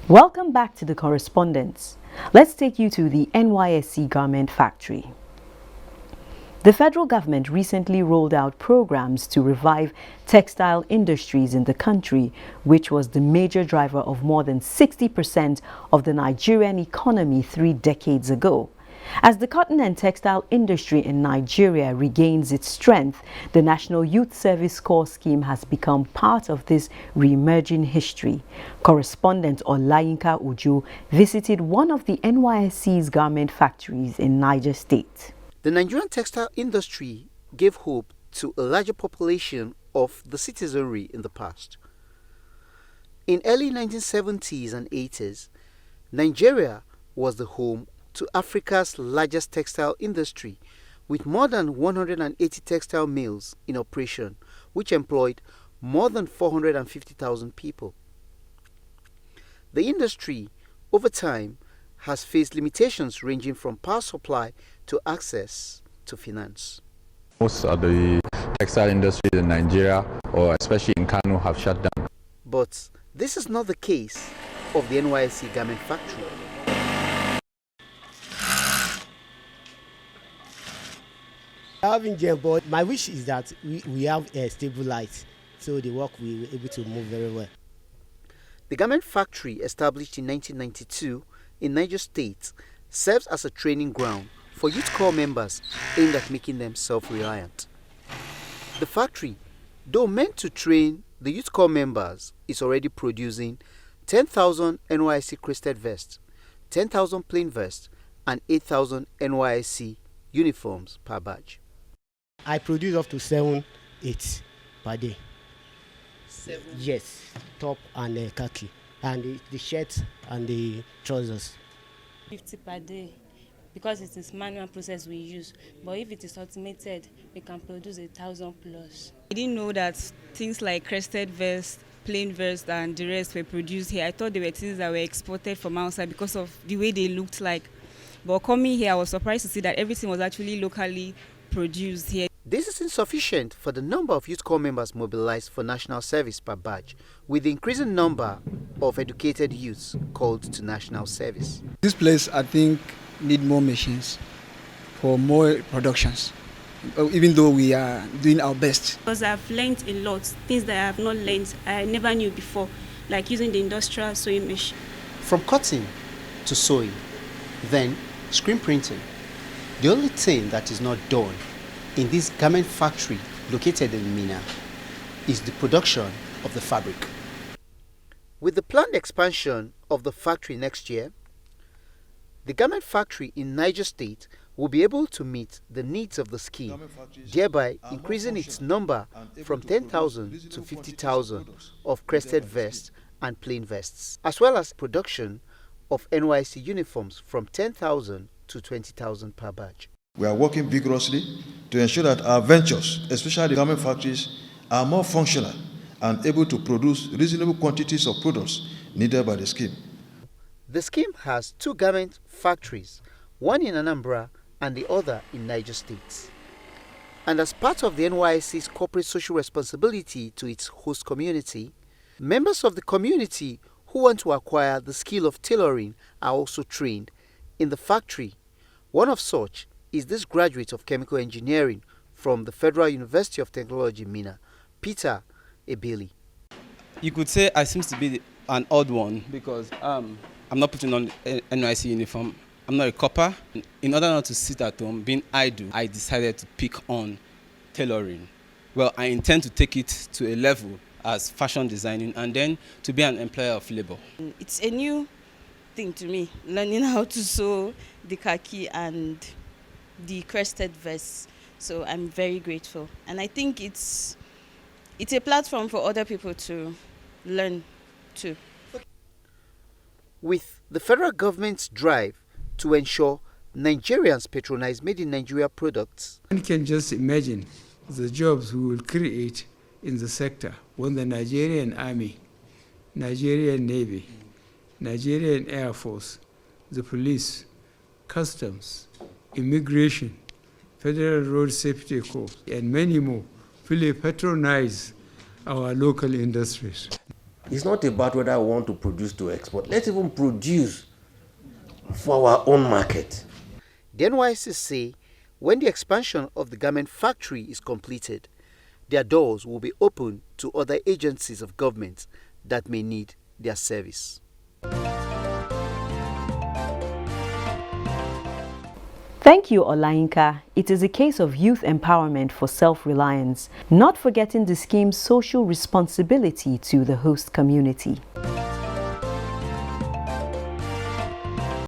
Welcome back to The Correspondence. Let's take you to the NYSC garment factory. The federal government recently rolled out programs to revive textile industries in the country, which was the major driver of more than 60% of the Nigerian economy 3 decades ago. As the cotton and textile industry in Nigeria regains its strength, the National Youth Service Corps scheme has become part of this re-emerging history. Correspondent Olayinka Uju visited one of the NYSC's garment factories in Niger State. The Nigerian textile industry gave hope to a larger population of the citizenry in the past. In early 1970s and 80s, Nigeria was the home to Africa's largest textile industry, with more than 180 textile mills in operation, which employed more than 450,000 people. The industry, over time, has faced limitations ranging from power supply to access to finance. Most of the textile industries in Nigeria, or especially in Kano, have shut down. But this is not the case of the NYSC garment factory. But my wish is that we have a stable light, so the work will be able to move very well. The garment factory, established in 1992 in Niger State, serves as a training ground for youth corps members aimed at making them self-reliant. The factory, though meant to train the youth corps members, is already producing 10,000 NYSC crested vests, 10,000 plain vests, and 8,000 NYSC uniforms per batch. I produce up to 7-8 per day. 7? Yes, top and khaki, and the shirt and the trousers. 50 per day, because it is manual process we use. But if it is automated, we can produce 1,000 plus. I didn't know that things like crested vests, plain vests, and the rest were produced here. I thought they were things that were exported from outside because of the way they looked like. But coming here, I was surprised to see that everything was actually locally produced here. This is insufficient for the number of youth corps members mobilized for national service per batch, with the increasing number of educated youths called to national service. This place, I think, need more machines for more productions, even though we are doing our best. Because I've learned a lot, things that I have not learned, I never knew before, like using the industrial sewing machine. From cutting to sewing, then screen printing. The only thing that is not done in this garment factory located in Minna is the production of the fabric. With the planned expansion of the factory next year, the garment factory in Niger State will be able to meet the needs of the scheme, thereby increasing its number from 10,000 to 50,000 of crested vests and plain vests, as well as production of NYSC uniforms from 10,000 to 20,000 per batch. We are working vigorously to ensure that our ventures, especially the garment factories, are more functional and able to produce reasonable quantities of products needed by the scheme. The scheme has 2 garment factories, one in Anambra and the other in Niger State. And as part of the NYSC's corporate social responsibility to its host community, members of the community who want to acquire the skill of tailoring are also trained in the factory. One of such is this graduate of chemical engineering from the Federal University of Technology, Minna, Peter Ebeli. You could say I seem to be an odd one because I'm not putting on NYSC uniform. I'm not a copper. In order not to sit at home being idle, I decided to pick on tailoring. Well, I intend to take it to a level as fashion designing and then to be an employer of labor. It's a new thing to me, learning how to sew the khaki and the crested vests. So I'm very grateful. And I think it's a platform for other people to learn too. With the federal government's drive to ensure Nigerians patronize made in Nigeria products, one can just imagine the jobs we will create in the sector when the Nigerian Army, Nigerian Navy, Nigerian Air Force, the police, customs, immigration, Federal Road Safety Corps, and many more fully patronize our local industries. It's not about whether I want to produce to export. Let's even produce for our own market. The NYSC say when the expansion of the garment factory is completed, their doors will be open to other agencies of government that may need their service. Thank you, Olainka. It is a case of youth empowerment for self-reliance, not forgetting the scheme's social responsibility to the host community.